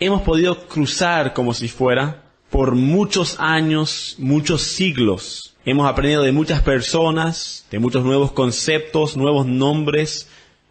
hemos podido cruzar como si fuera por muchos años, muchos siglos. Hemos aprendido de muchas personas, de muchos nuevos conceptos, nuevos nombres,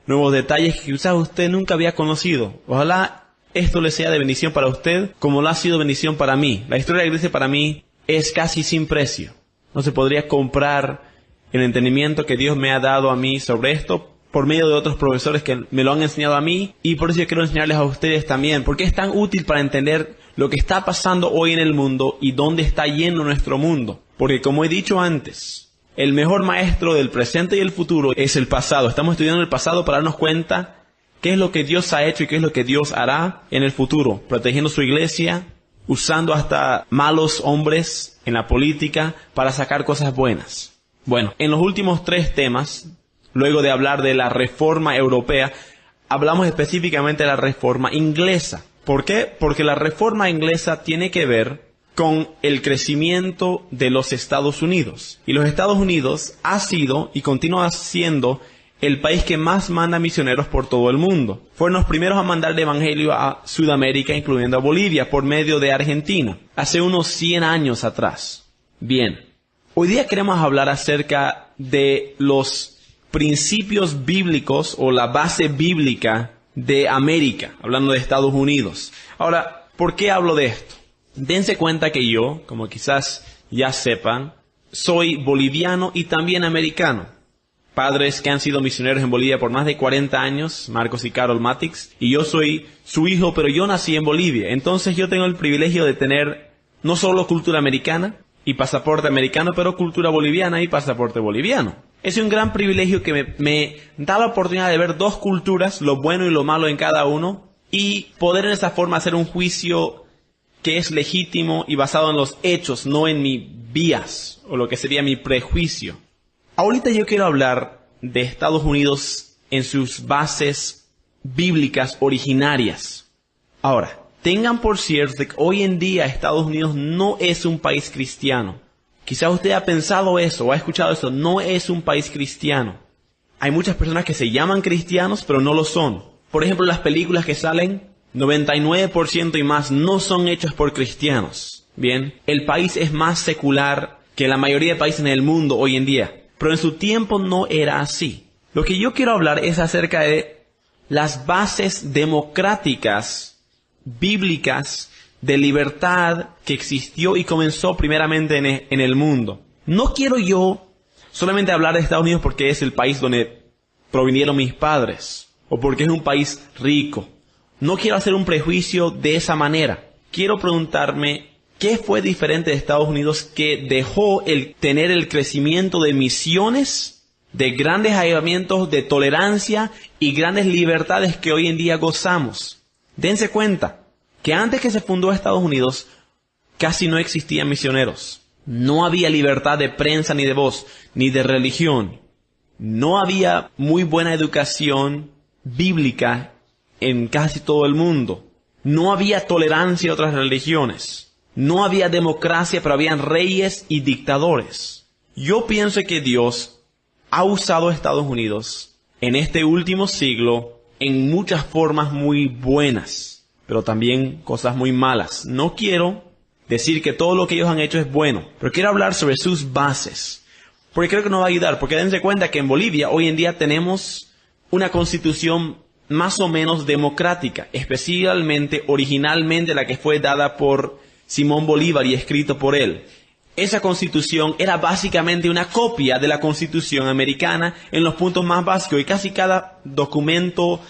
nuevos detalles que quizás usted nunca había conocido. Ojalá esto le sea de bendición para usted como lo ha sido bendición para mí. La historia de la iglesia para mí es casi sin precio. No se podría comprar el entendimiento que Dios me ha dado a mí sobre esto por medio de otros profesores que me lo han enseñado a mí, y por eso yo quiero enseñarles a ustedes también, porque es tan útil para entender lo que está pasando hoy en el mundo y dónde está yendo nuestro mundo. Porque como he dicho antes, el mejor maestro del presente y el futuro es el pasado. Estamos estudiando el pasado para darnos cuenta qué es lo que Dios ha hecho y qué es lo que Dios hará en el futuro, protegiendo su iglesia, usando hasta malos hombres en la política para sacar cosas buenas. Bueno, en los últimos 3 temas, luego de hablar de la reforma europea, hablamos específicamente de la reforma inglesa. ¿Por qué? Porque la reforma inglesa tiene que ver con el crecimiento de los Estados Unidos. Y los Estados Unidos ha sido y continúa siendo el país que más manda misioneros por todo el mundo. Fueron los primeros a mandar el evangelio a Sudamérica, incluyendo a Bolivia, por medio de Argentina, hace unos 100 años atrás. Bien, hoy día queremos hablar acerca de los principios bíblicos o la base bíblica de América, hablando de Estados Unidos. Ahora, ¿por qué hablo de esto? Dense cuenta que yo, como quizás ya sepan, soy boliviano y también americano. Padres que han sido misioneros en Bolivia por más de 40 años, Marcos y Carol Matix, y yo soy su hijo, pero yo nací en Bolivia. Entonces yo tengo el privilegio de tener no solo cultura americana y pasaporte americano, pero cultura boliviana y pasaporte boliviano. Es un gran privilegio que me da la oportunidad de ver 2 culturas, lo bueno y lo malo en cada uno, y poder en esa forma hacer un juicio que es legítimo y basado en los hechos, no en mi bias, o lo que sería mi prejuicio. Ahorita yo quiero hablar de Estados Unidos en sus bases bíblicas originarias. Ahora, tengan por cierto que hoy en día Estados Unidos no es un país cristiano. Quizá usted ha pensado eso o ha escuchado eso, no es un país cristiano. Hay muchas personas que se llaman cristianos, pero no lo son. Por ejemplo, las películas que salen, 99% y más no son hechas por cristianos. Bien, el país es más secular que la mayoría de países en el mundo hoy en día. Pero en su tiempo no era así. Lo que yo quiero hablar es acerca de las bases democráticas, bíblicas, de libertad que existió y comenzó primeramente en el mundo. No quiero yo solamente hablar de Estados Unidos porque es el país donde provinieron mis padres o porque es un país rico. No quiero hacer un prejuicio de esa manera. Quiero preguntarme qué fue diferente de Estados Unidos que dejó tener el crecimiento de misiones, de grandes avivamientos, de tolerancia y grandes libertades que hoy en día gozamos. Dense cuenta que antes que se fundó Estados Unidos, casi no existían misioneros. No había libertad de prensa ni de voz, ni de religión. No había muy buena educación bíblica en casi todo el mundo. No había tolerancia a otras religiones. No había democracia, pero habían reyes y dictadores. Yo pienso que Dios ha usado a Estados Unidos en este último siglo en muchas formas muy buenas, pero también cosas muy malas. No quiero decir que todo lo que ellos han hecho es bueno, pero quiero hablar sobre sus bases, porque creo que nos va a ayudar, porque dense cuenta que en Bolivia hoy en día tenemos una constitución más o menos democrática, especialmente originalmente la que fue dada por Simón Bolívar y escrito por él. Esa constitución era básicamente una copia de la constitución americana en los puntos más básicos, y casi cada documento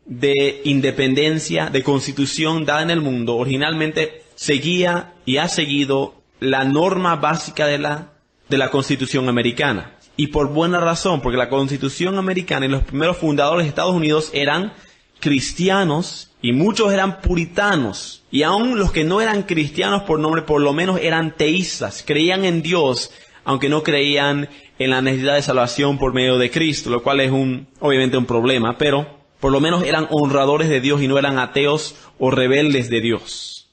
de independencia, de constitución dada en el mundo, originalmente seguía y ha seguido la norma básica de la constitución americana. Y por buena razón, porque la constitución americana y los primeros fundadores de Estados Unidos eran cristianos y muchos eran puritanos. Y aún los que no eran cristianos por nombre, por lo menos eran teístas, creían en Dios, aunque no creían en la necesidad de salvación por medio de Cristo, lo cual es obviamente un problema, pero por lo menos eran honradores de Dios y no eran ateos o rebeldes de Dios.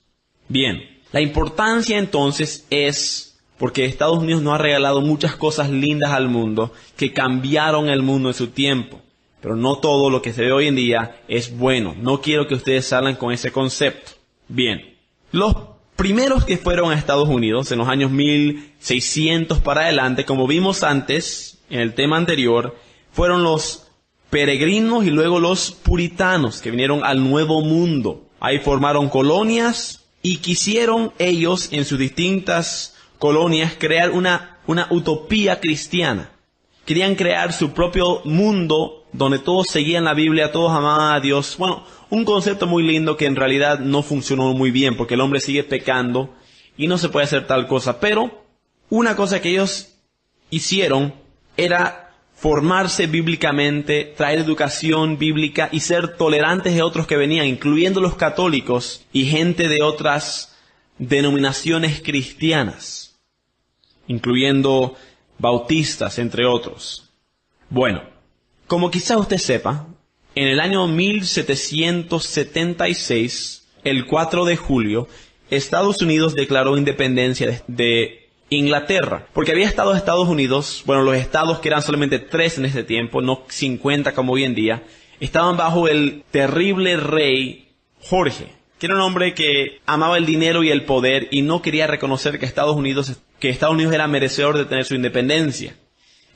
Bien, la importancia entonces es porque Estados Unidos nos ha regalado muchas cosas lindas al mundo que cambiaron el mundo en su tiempo. Pero no todo lo que se ve hoy en día es bueno. No quiero que ustedes salgan con ese concepto. Bien, los primeros que fueron a Estados Unidos en los años 1600 para adelante, como vimos antes en el tema anterior, fueron los peregrinos y luego los puritanos que vinieron al Nuevo Mundo. Ahí formaron colonias y quisieron ellos en sus distintas colonias crear una utopía cristiana. Querían crear su propio mundo donde todos seguían la Biblia, todos amaban a Dios. Bueno, un concepto muy lindo que en realidad no funcionó muy bien porque el hombre sigue pecando y no se puede hacer tal cosa. Pero una cosa que ellos hicieron era formarse bíblicamente, traer educación bíblica y ser tolerantes de otros que venían, incluyendo los católicos y gente de otras denominaciones cristianas, incluyendo bautistas, entre otros. Bueno, como quizá usted sepa, en el año 1776, el 4 de julio, Estados Unidos declaró independencia de Inglaterra, porque había estado Estados Unidos, bueno, los estados que eran solamente 3 en ese tiempo, no 50 como hoy en día, estaban bajo el terrible rey Jorge, que era un hombre que amaba el dinero y el poder y no quería reconocer que Estados Unidos era merecedor de tener su independencia.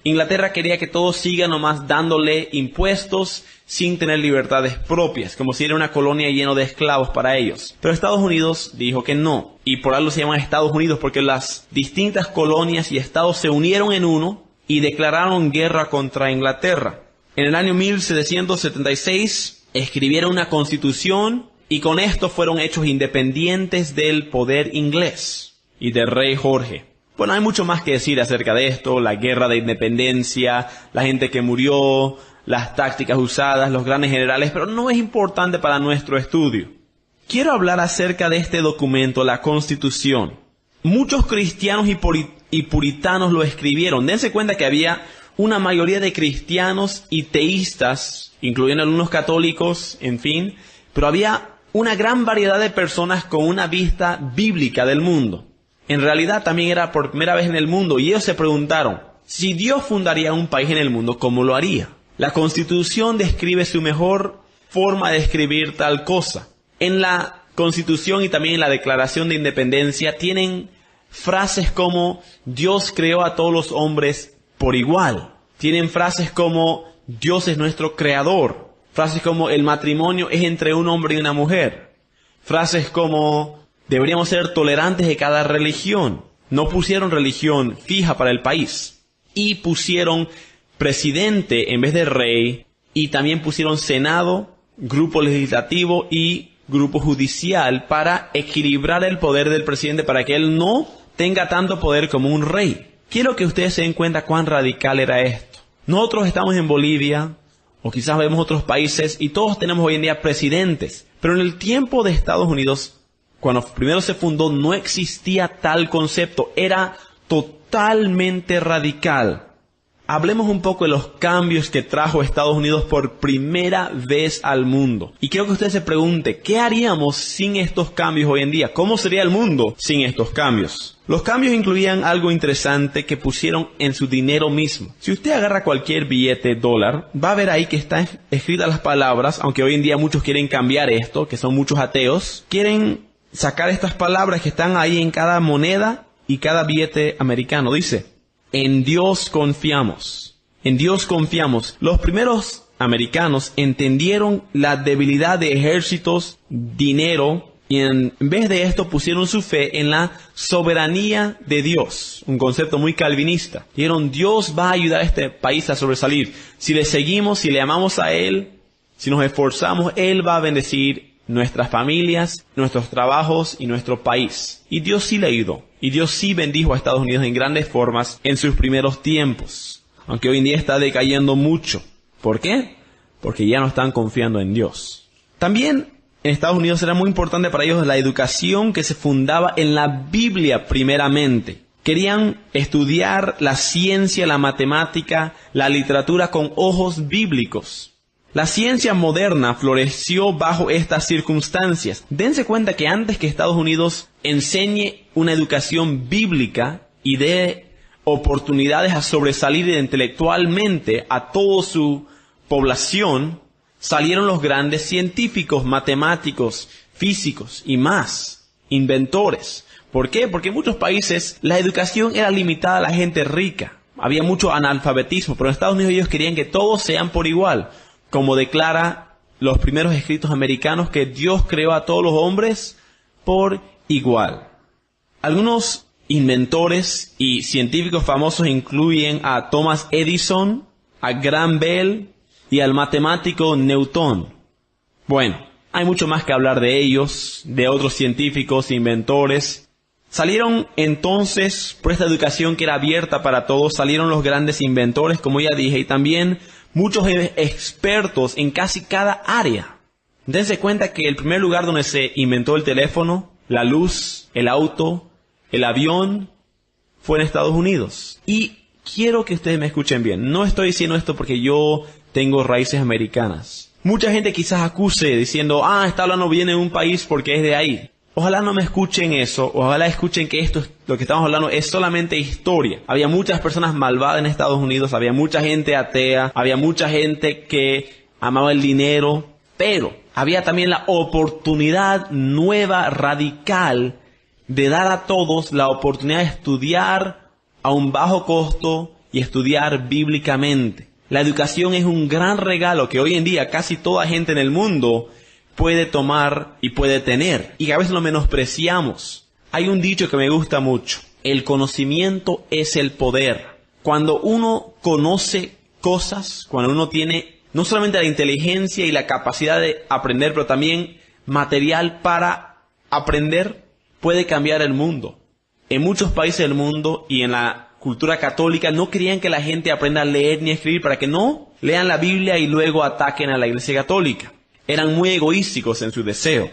Inglaterra quería que todos sigan nomás dándole impuestos sin tener libertades propias, como si era una colonia llena de esclavos para ellos. Pero Estados Unidos dijo que no, y por algo se llaman Estados Unidos, porque las distintas colonias y estados se unieron en uno y declararon guerra contra Inglaterra. En el año 1776 escribieron una constitución y con esto fueron hechos independientes del poder inglés y del rey Jorge. Bueno, hay mucho más que decir acerca de esto, la guerra de independencia, la gente que murió, las tácticas usadas, los grandes generales, pero no es importante para nuestro estudio. Quiero hablar acerca de este documento, la Constitución. Muchos cristianos y puritanos lo escribieron. Dense cuenta que había una mayoría de cristianos y teístas, incluyendo algunos católicos, en fin, pero había una gran variedad de personas con una vista bíblica del mundo. En realidad también era por primera vez en el mundo y ellos se preguntaron, si Dios fundaría un país en el mundo, ¿cómo lo haría? La Constitución describe su mejor forma de escribir tal cosa. En la Constitución y también en la Declaración de Independencia tienen frases como Dios creó a todos los hombres por igual. Tienen frases como Dios es nuestro creador. Frases como el matrimonio es entre un hombre y una mujer. Frases como deberíamos ser tolerantes de cada religión. No pusieron religión fija para el país. Y pusieron presidente en vez de rey. Y también pusieron senado, grupo legislativo y grupo judicial para equilibrar el poder del presidente para que él no tenga tanto poder como un rey. Quiero que ustedes se den cuenta cuán radical era esto. Nosotros estamos en Bolivia, o quizás vemos otros países, y todos tenemos hoy en día presidentes. Pero en el tiempo de Estados Unidos, cuando primero se fundó, no existía tal concepto. Era totalmente radical. Hablemos un poco de los cambios que trajo Estados Unidos por primera vez al mundo. Y quiero que usted se pregunte, ¿qué haríamos sin estos cambios hoy en día? ¿Cómo sería el mundo sin estos cambios? Los cambios incluían algo interesante que pusieron en su dinero mismo. Si usted agarra cualquier billete dólar, va a ver ahí que están escritas las palabras, aunque hoy en día muchos quieren cambiar esto, que son muchos ateos, quieren sacar estas palabras que están ahí en cada moneda y cada billete americano. Dice, en Dios confiamos. En Dios confiamos. Los primeros americanos entendieron la debilidad de ejércitos, dinero, y en vez de esto pusieron su fe en la soberanía de Dios. Un concepto muy calvinista. Dijeron, Dios va a ayudar a este país a sobresalir. Si le seguimos, si le amamos a Él, si nos esforzamos, Él va a bendecir nuestras familias, nuestros trabajos y nuestro país. Y Dios sí le ayudó. Y Dios sí bendijo a Estados Unidos en grandes formas en sus primeros tiempos. Aunque hoy en día está decayendo mucho. ¿Por qué? Porque ya no están confiando en Dios. También en Estados Unidos era muy importante para ellos la educación que se fundaba en la Biblia primeramente. Querían estudiar la ciencia, la matemática, la literatura con ojos bíblicos. La ciencia moderna floreció bajo estas circunstancias. Dense cuenta que antes que Estados Unidos enseñe una educación bíblica y dé oportunidades a sobresalir intelectualmente a toda su población, salieron los grandes científicos, matemáticos, físicos y más, inventores. ¿Por qué? Porque en muchos países la educación era limitada a la gente rica. Había mucho analfabetismo, pero en Estados Unidos ellos querían que todos sean por igual, como declara los primeros escritos americanos, que Dios creó a todos los hombres por igual. Algunos inventores y científicos famosos incluyen a Thomas Edison, a Graham Bell y al matemático Newton. Bueno, hay mucho más que hablar de ellos, de otros científicos, inventores. Salieron entonces, por esta educación que era abierta para todos, salieron los grandes inventores, como ya dije, y también muchos expertos en casi cada área. Dense cuenta que el primer lugar donde se inventó el teléfono, la luz, el auto, el avión, fue en Estados Unidos. Y quiero que ustedes me escuchen bien. No estoy diciendo esto porque yo tengo raíces americanas. Mucha gente quizás acuse diciendo, está hablando bien de un país porque es de ahí. Ojalá no me escuchen eso, ojalá escuchen que lo que estamos hablando es solamente historia. Había muchas personas malvadas en Estados Unidos, había mucha gente atea, había mucha gente que amaba el dinero, pero había también la oportunidad nueva, radical, de dar a todos la oportunidad de estudiar a un bajo costo y estudiar bíblicamente. La educación es un gran regalo que hoy en día casi toda gente en el mundo puede tomar y puede tener, y que a veces lo menospreciamos. Hay un dicho que me gusta mucho: el conocimiento es el poder. Cuando uno conoce cosas, cuando uno tiene no solamente la inteligencia y la capacidad de aprender, pero también material para aprender, puede cambiar el mundo. En muchos países del mundo y en la cultura católica no querían que la gente aprenda a leer ni a escribir para que no lean la Biblia y luego ataquen a la Iglesia Católica. Eran muy egoísticos en su deseo.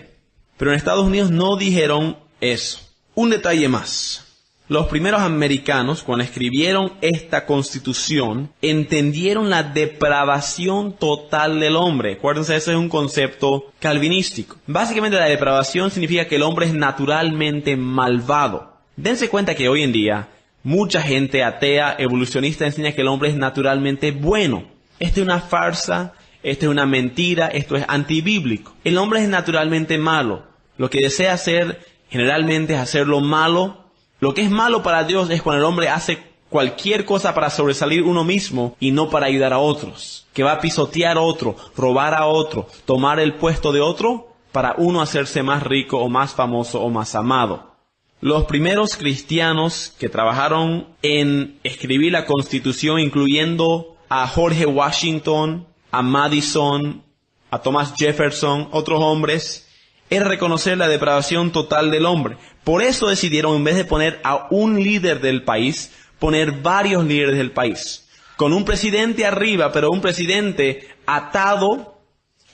Pero en Estados Unidos no dijeron eso. Un detalle más. Los primeros americanos, cuando escribieron esta constitución, entendieron la depravación total del hombre. Acuérdense, ese es un concepto calvinístico. Básicamente la depravación significa que el hombre es naturalmente malvado. Dense cuenta que hoy en día mucha gente atea, evolucionista, enseña que el hombre es naturalmente bueno. Esta es una farsa. Esto es una mentira, esto es antibíblico. El hombre es naturalmente malo. Lo que desea hacer generalmente es hacer lo malo. Lo que es malo para Dios es cuando el hombre hace cualquier cosa para sobresalir uno mismo y no para ayudar a otros. Que va a pisotear a otro, robar a otro, tomar el puesto de otro para uno hacerse más rico o más famoso o más amado. Los primeros cristianos que trabajaron en escribir la Constitución, incluyendo a George Washington, a Madison, a Thomas Jefferson, otros hombres, era reconocer la depravación total del hombre. Por eso decidieron, en vez de poner a un líder del país, poner varios líderes del país. Con un presidente arriba, pero un presidente atado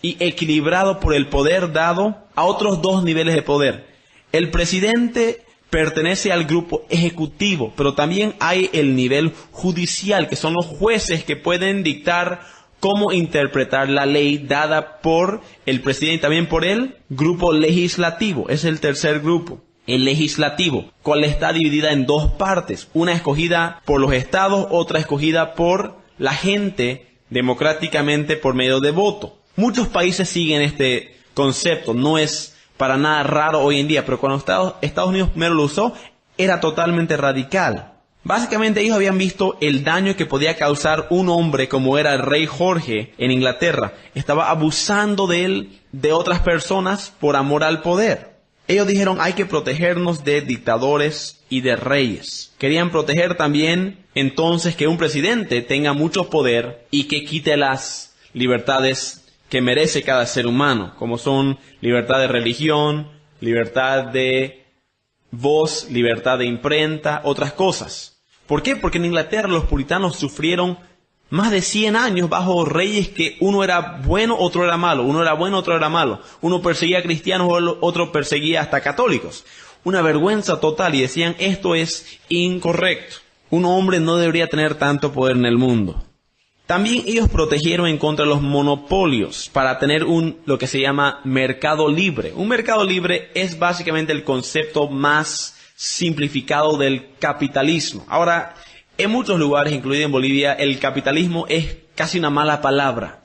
y equilibrado por el poder dado a otros dos niveles de poder. El presidente pertenece al grupo ejecutivo, pero también hay el nivel judicial, que son los jueces que pueden dictar cómo interpretar la ley dada por el presidente y también por el grupo legislativo. Es el tercer grupo, el legislativo, cual está dividida en dos partes. Una escogida por los estados, otra escogida por la gente democráticamente por medio de voto. Muchos países siguen este concepto, no es para nada raro hoy en día, pero cuando Estados Unidos primero lo usó, era totalmente radical. Básicamente ellos habían visto el daño que podía causar un hombre como era el rey Jorge en Inglaterra. Estaba abusando de él, de otras personas, por amor al poder. Ellos dijeron, hay que protegernos de dictadores y de reyes. Querían proteger también entonces que un presidente tenga mucho poder y que quite las libertades que merece cada ser humano, como son libertad de religión, libertad de voz, libertad de imprenta, otras cosas. ¿Por qué? Porque en Inglaterra los puritanos sufrieron más de 100 años bajo reyes que uno era bueno, otro era malo. Uno era bueno, otro era malo. Uno perseguía a cristianos, otro perseguía hasta católicos. Una vergüenza total, y decían, esto es incorrecto. Un hombre no debería tener tanto poder en el mundo. También ellos protegieron en contra de los monopolios para tener lo que se llama mercado libre. Un mercado libre es básicamente el concepto más simplificado del capitalismo. Ahora, en muchos lugares, incluido en Bolivia, el capitalismo es casi una mala palabra.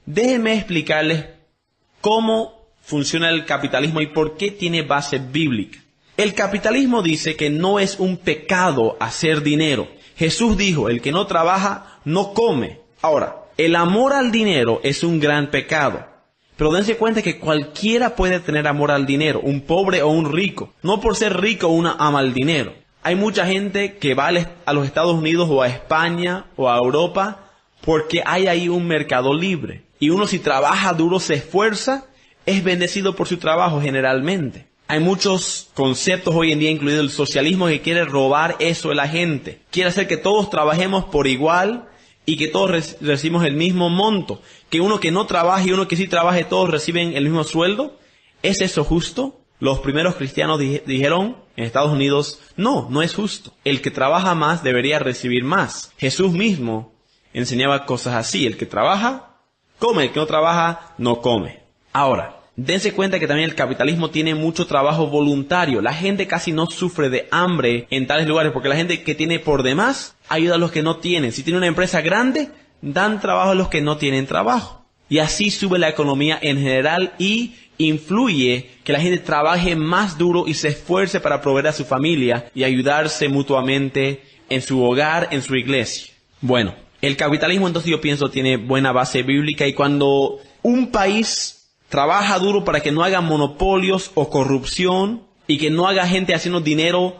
Déjenme explicarles cómo funciona el capitalismo y por qué tiene base bíblica. El capitalismo dice que no es un pecado hacer dinero. Jesús dijo, el que no trabaja, no come. Ahora, el amor al dinero es un gran pecado. Pero dense cuenta que cualquiera puede tener amor al dinero, un pobre o un rico. No por ser rico uno ama el dinero. Hay mucha gente que va a los Estados Unidos o a España o a Europa porque hay ahí un mercado libre. Y uno si trabaja duro, se esfuerza, es bendecido por su trabajo generalmente. Hay muchos conceptos hoy en día, incluido el socialismo, que quiere robar eso de la gente. Quiere hacer que todos trabajemos por igual y que todos recibimos el mismo monto. Que uno que no trabaje y uno que sí trabaje, todos reciben el mismo sueldo. ¿Es eso justo? Los primeros cristianos dijeron en Estados Unidos, no es justo. El que trabaja más debería recibir más. Jesús mismo enseñaba cosas así. El que trabaja, come. El que no trabaja, no come. Ahora, dense cuenta que también el capitalismo tiene mucho trabajo voluntario. La gente casi no sufre de hambre en tales lugares porque la gente que tiene por demás ayuda a los que no tienen. Si tiene una empresa grande, dan trabajo a los que no tienen trabajo. Y así sube la economía en general y influye que la gente trabaje más duro y se esfuerce para proveer a su familia y ayudarse mutuamente en su hogar, en su iglesia. Bueno, el capitalismo entonces yo pienso tiene buena base bíblica y cuando un país trabaja duro para que no haga monopolios o corrupción y que no haga gente haciendo dinero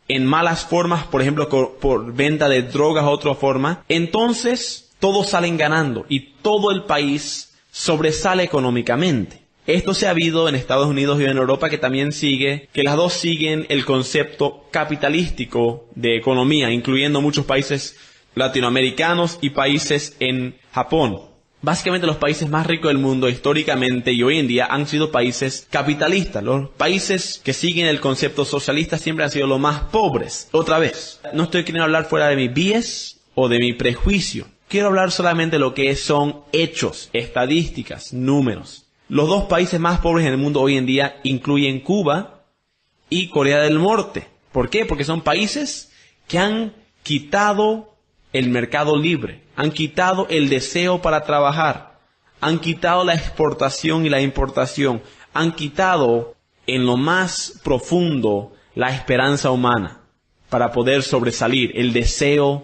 en malas formas, por ejemplo, por venta de drogas o otra forma, entonces todos salen ganando y todo el país sobresale económicamente. Esto se ha habido en Estados Unidos y en Europa que también que las dos siguen el concepto capitalístico de economía, incluyendo muchos países latinoamericanos y países en Japón. Básicamente los países más ricos del mundo históricamente y hoy en día han sido países capitalistas. Los países que siguen el concepto socialista siempre han sido los más pobres. Otra vez, no estoy queriendo hablar fuera de mi bias o de mi prejuicio. Quiero hablar solamente de lo que son hechos, estadísticas, números. Los dos países más pobres en el mundo hoy en día incluyen Cuba y Corea del Norte. ¿Por qué? Porque son países que han quitado el mercado libre, han quitado el deseo para trabajar, han quitado la exportación y la importación, han quitado en lo más profundo la esperanza humana para poder sobresalir, el deseo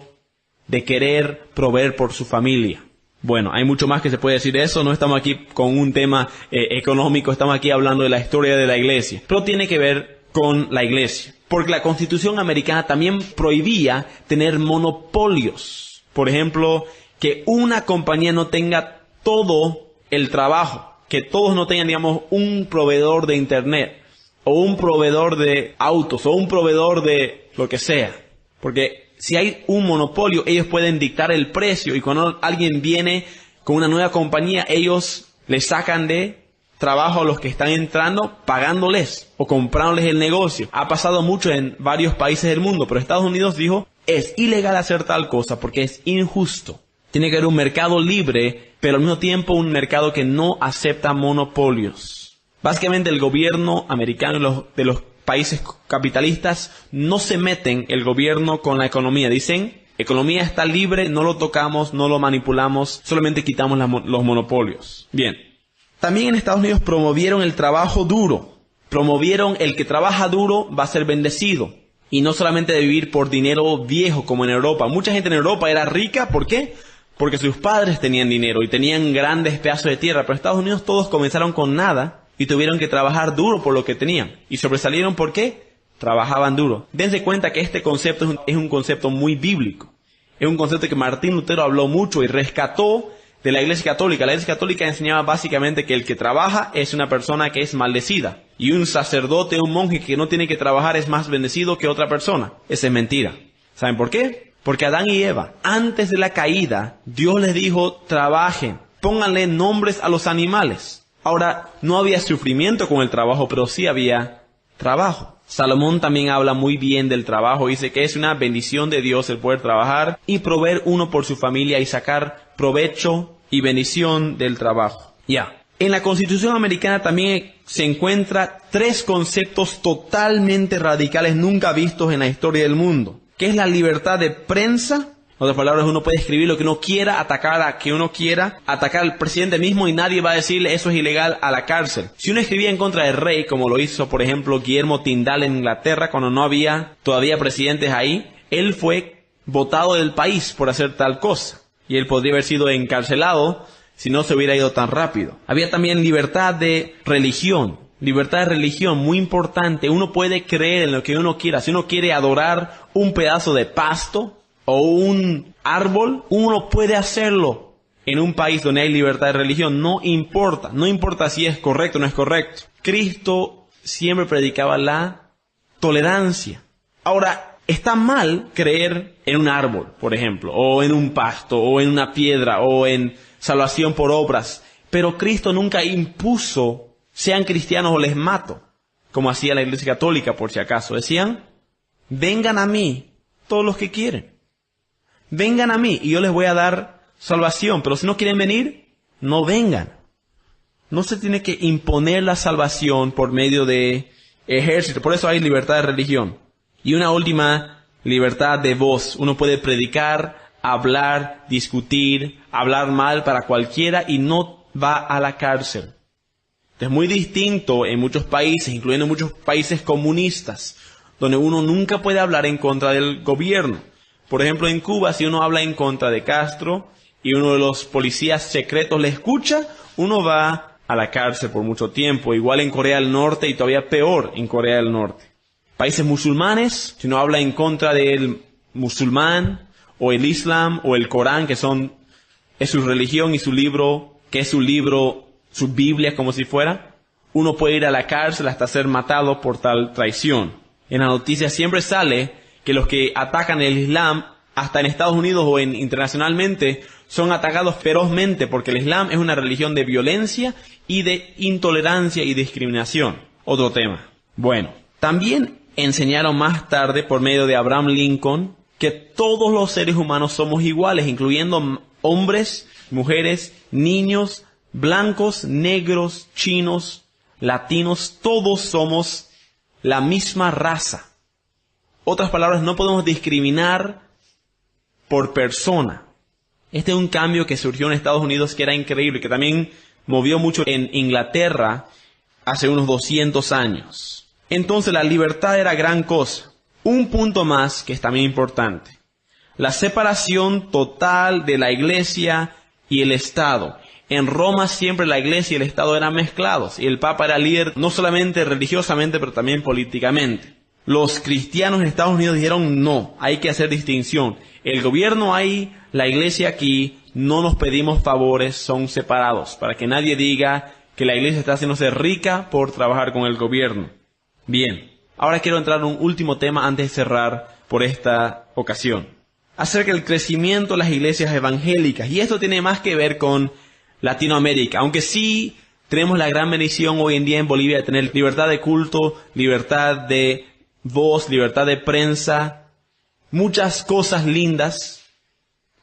de querer proveer por su familia. Bueno, hay mucho más que se puede decir de eso, no estamos aquí con un tema económico, estamos aquí hablando de la historia de la iglesia, pero tiene que ver con la iglesia. Porque la Constitución americana también prohibía tener monopolios. Por ejemplo, que una compañía no tenga todo el trabajo. Que todos no tengan, digamos, un proveedor de internet. O un proveedor de autos. O un proveedor de lo que sea. Porque si hay un monopolio, ellos pueden dictar el precio. Y cuando alguien viene con una nueva compañía, ellos le sacan de trabajo a los que están entrando pagándoles o comprándoles el negocio. Ha pasado mucho en varios países del mundo, pero Estados Unidos dijo, es ilegal hacer tal cosa porque es injusto. Tiene que haber un mercado libre, pero al mismo tiempo un mercado que no acepta monopolios. Básicamente el gobierno americano de los países capitalistas no se meten el gobierno con la economía. Dicen, economía está libre, no lo tocamos, no lo manipulamos, solamente quitamos los monopolios. Bien. También en Estados Unidos promovieron el trabajo duro. Promovieron el que trabaja duro va a ser bendecido. Y no solamente de vivir por dinero viejo como en Europa. Mucha gente en Europa era rica. ¿Por qué? Porque sus padres tenían dinero y tenían grandes pedazos de tierra. Pero en Estados Unidos todos comenzaron con nada y tuvieron que trabajar duro por lo que tenían. Y sobresalieron ¿por qué? Trabajaban duro. Dense cuenta que este concepto es un concepto muy bíblico. Es un concepto que Martín Lutero habló mucho y rescató de la Iglesia Católica. La Iglesia Católica enseñaba básicamente que el que trabaja es una persona que es maldecida. Y un sacerdote, un monje que no tiene que trabajar es más bendecido que otra persona. Esa es mentira. ¿Saben por qué? Porque Adán y Eva, antes de la caída, Dios les dijo, trabajen, pónganle nombres a los animales. Ahora, no había sufrimiento con el trabajo, pero sí había trabajo. Salomón también habla muy bien del trabajo. Dice que es una bendición de Dios el poder trabajar y proveer uno por su familia y sacar provecho y bendición del trabajo. Ya. En la Constitución americana también se encuentran 3 conceptos totalmente radicales nunca vistos en la historia del mundo. Que es la libertad de prensa, En otras palabras, uno puede escribir lo que uno quiera, atacar a que uno quiera, atacar al presidente mismo y nadie va a decirle eso es ilegal a la cárcel. Si uno escribía en contra del rey, como lo hizo, por ejemplo, Guillermo Tindal en Inglaterra, cuando no había todavía presidentes ahí, él fue votado del país por hacer tal cosa. Y él podría haber sido encarcelado si no se hubiera ido tan rápido. Había también libertad de religión. Libertad de religión, muy importante. Uno puede creer en lo que uno quiera. Si uno quiere adorar un pedazo de pasto o un árbol, uno puede hacerlo en un país donde hay libertad de religión. No importa si es correcto o no es correcto. Cristo siempre predicaba la tolerancia. Ahora, está mal creer en un árbol, por ejemplo, o en un pasto, o en una piedra, o en salvación por obras. Pero Cristo nunca impuso, sean cristianos o les mato, como hacía la Iglesia Católica, por si acaso. Decían, vengan a mí todos los que quieren. Vengan a mí y yo les voy a dar salvación. Pero si no quieren venir, no vengan. No se tiene que imponer la salvación por medio de ejército. Por eso hay libertad de religión. Y una última, libertad de voz. Uno puede predicar, hablar, discutir, hablar mal para cualquiera y no va a la cárcel. Es muy distinto en muchos países, incluyendo muchos países comunistas, donde uno nunca puede hablar en contra del gobierno. Por ejemplo, en Cuba, si uno habla en contra de Castro y uno de los policías secretos le escucha, uno va a la cárcel por mucho tiempo. Igual en Corea del Norte y todavía peor en Corea del Norte. Países musulmanes, si uno habla en contra del musulmán o el Islam o el Corán, que es su religión y su libro, que es su libro, su Biblia como si fuera, uno puede ir a la cárcel hasta ser matado por tal traición. En la noticia siempre sale que los que atacan el Islam, hasta en Estados Unidos o internacionalmente, son atacados ferozmente porque el Islam es una religión de violencia y de intolerancia y discriminación. Otro tema. Bueno, también enseñaron más tarde por medio de Abraham Lincoln que todos los seres humanos somos iguales, incluyendo hombres, mujeres, niños, blancos, negros, chinos, latinos, todos somos la misma raza. Otras palabras, no podemos discriminar por persona. Este es un cambio que surgió en Estados Unidos que era increíble, que también movió mucho en Inglaterra hace unos 200 años. Entonces la libertad era gran cosa. Un punto más que es también importante. La separación total de la iglesia y el Estado. En Roma siempre la iglesia y el Estado eran mezclados y el Papa era líder no solamente religiosamente pero también políticamente. Los cristianos en Estados Unidos dijeron no, hay que hacer distinción. El gobierno ahí, la iglesia aquí, no nos pedimos favores, son separados. Para que nadie diga que la iglesia está haciéndose rica por trabajar con el gobierno. Bien, ahora quiero entrar en un último tema antes de cerrar por esta ocasión. Acerca del crecimiento de las iglesias evangélicas. Y esto tiene más que ver con Latinoamérica. Aunque sí tenemos la gran bendición hoy en día en Bolivia de tener libertad de culto, libertad de voz, libertad de prensa, muchas cosas lindas.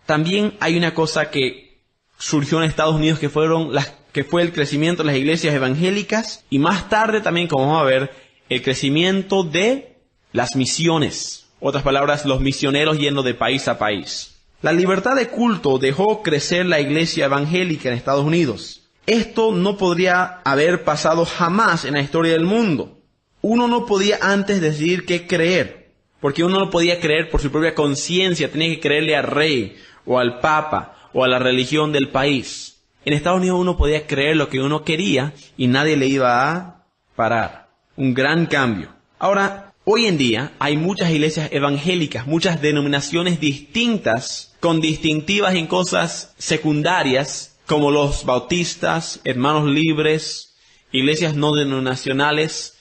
También hay una cosa que surgió en Estados Unidos que fue el crecimiento de las iglesias evangélicas y más tarde también, como vamos a ver, el crecimiento de las misiones. Otras palabras, los misioneros yendo de país a país. La libertad de culto dejó crecer la iglesia evangélica en Estados Unidos. Esto no podría haber pasado jamás en la historia del mundo. Uno no podía antes decidir qué creer, porque uno no podía creer por su propia conciencia, tenía que creerle al rey, o al papa, o a la religión del país. En Estados Unidos uno podía creer lo que uno quería y nadie le iba a parar. Un gran cambio. Ahora, hoy en día hay muchas iglesias evangélicas, muchas denominaciones distintas, con distintivas en cosas secundarias, como los bautistas, hermanos libres, iglesias no denominacionales,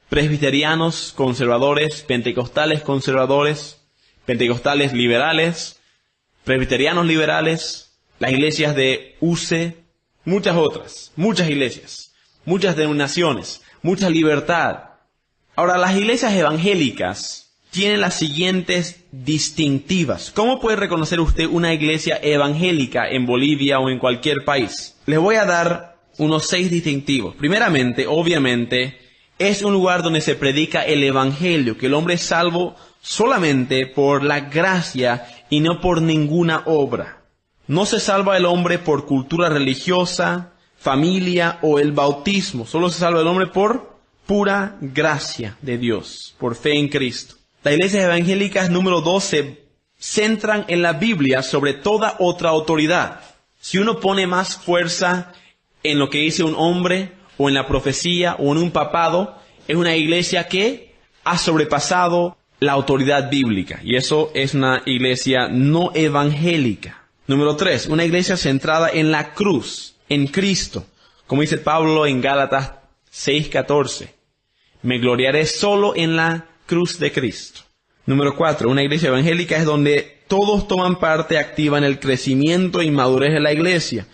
presbiterianos conservadores, pentecostales conservadores, pentecostales liberales, presbiterianos liberales, las iglesias de UCE, muchas otras, muchas iglesias, muchas denominaciones, mucha libertad. Ahora, las iglesias evangélicas tienen las siguientes distintivas. ¿Cómo puede reconocer usted una iglesia evangélica en Bolivia o en cualquier país? Les voy a dar unos 6 distintivos. Primeramente, obviamente, es un lugar donde se predica el Evangelio, que el hombre es salvo solamente por la gracia y no por ninguna obra. No se salva el hombre por cultura religiosa, familia o el bautismo. Solo se salva el hombre por pura gracia de Dios, por fe en Cristo. Las iglesias evangélicas número 2 se centran en la Biblia sobre toda otra autoridad. Si uno pone más fuerza en lo que dice un hombre, o en la profecía, o en un papado, es una iglesia que ha sobrepasado la autoridad bíblica. Y eso es una iglesia no evangélica. Número 3, una iglesia centrada en la cruz, en Cristo. Como dice Pablo en Gálatas 6:14. Me gloriaré solo en la cruz de Cristo. Número 4, una iglesia evangélica es donde todos toman parte activa en el crecimiento y madurez de la iglesia.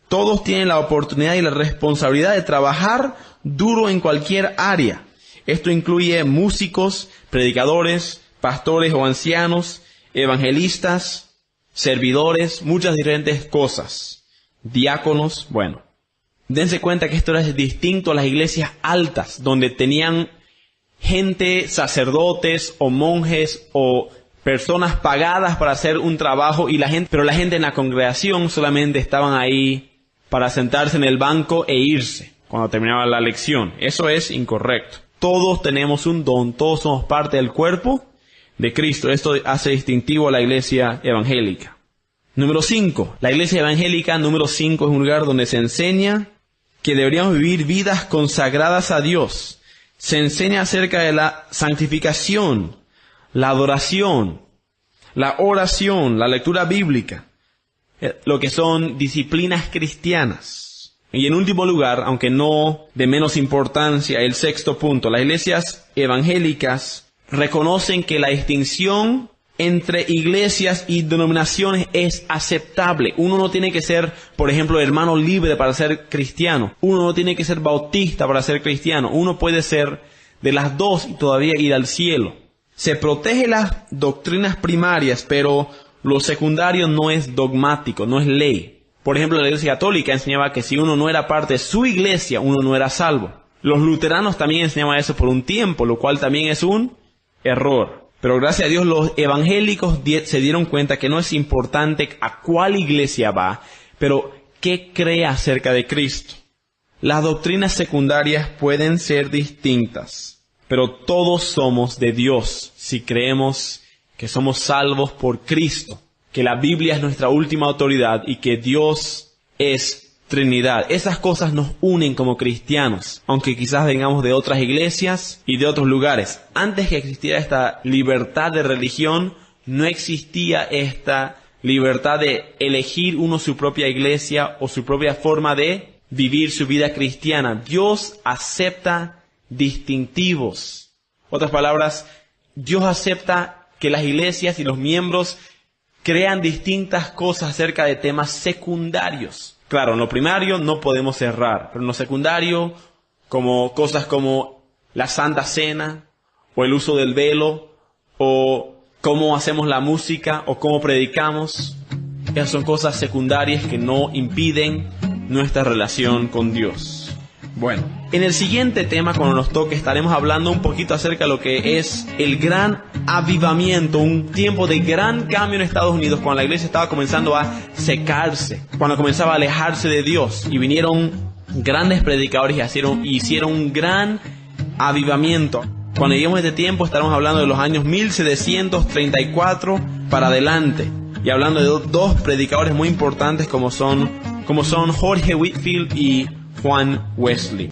Todos tienen la oportunidad y la responsabilidad de trabajar duro en cualquier área. Esto incluye músicos, predicadores, pastores o ancianos, evangelistas, servidores, muchas diferentes cosas. Diáconos, bueno. Dense cuenta que esto es distinto a las iglesias altas, donde tenían gente, sacerdotes o monjes o personas pagadas para hacer un trabajo pero la gente en la congregación solamente estaban ahí para sentarse en el banco e irse cuando terminaba la lección. Eso es incorrecto. Todos tenemos un don, todos somos parte del cuerpo de Cristo. Esto hace distintivo a la iglesia evangélica. Número 5. La iglesia evangélica número 5 es un lugar donde se enseña que deberíamos vivir vidas consagradas a Dios. Se enseña acerca de la santificación, la adoración, la oración, la lectura bíblica, lo que son disciplinas cristianas. Y en último lugar, aunque no de menos importancia, el 6º punto, las iglesias evangélicas reconocen que la distinción entre iglesias y denominaciones es aceptable. Uno no tiene que ser, por ejemplo, hermano libre para ser cristiano. Uno no tiene que ser bautista para ser cristiano. Uno puede ser de las dos y todavía ir al cielo. Se protege las doctrinas primarias, pero lo secundario no es dogmático, no es ley. Por ejemplo, la Iglesia Católica enseñaba que si uno no era parte de su iglesia, uno no era salvo. Los luteranos también enseñaban eso por un tiempo, lo cual también es un error. Pero gracias a Dios los evangélicos se dieron cuenta que no es importante a cuál iglesia va, pero qué cree acerca de Cristo. Las doctrinas secundarias pueden ser distintas, pero todos somos de Dios si creemos que somos salvos por Cristo, que la Biblia es nuestra última autoridad y que Dios es Trinidad. Esas cosas nos unen como cristianos, aunque quizás vengamos de otras iglesias y de otros lugares. Antes que existiera esta libertad de religión, no existía esta libertad de elegir uno su propia iglesia o su propia forma de vivir su vida cristiana. Dios acepta distintivos. Otras palabras, Dios acepta que las iglesias y los miembros crean distintas cosas acerca de temas secundarios. Claro, en lo primario no podemos cerrar, pero en lo secundario, como cosas como la Santa Cena, o el uso del velo, o cómo hacemos la música, o cómo predicamos, esas son cosas secundarias que no impiden nuestra relación con Dios. Bueno, en el siguiente tema, cuando nos toque, estaremos hablando un poquito acerca de lo que es el gran avivamiento, un tiempo de gran cambio en Estados Unidos, cuando la iglesia estaba comenzando a secarse, cuando comenzaba a alejarse de Dios, y vinieron grandes predicadores y hicieron un gran avivamiento. Cuando lleguemos a este tiempo, estaremos hablando de los años 1734 para adelante, y hablando de dos predicadores muy importantes como son Jorge Whitefield y Juan Wesley.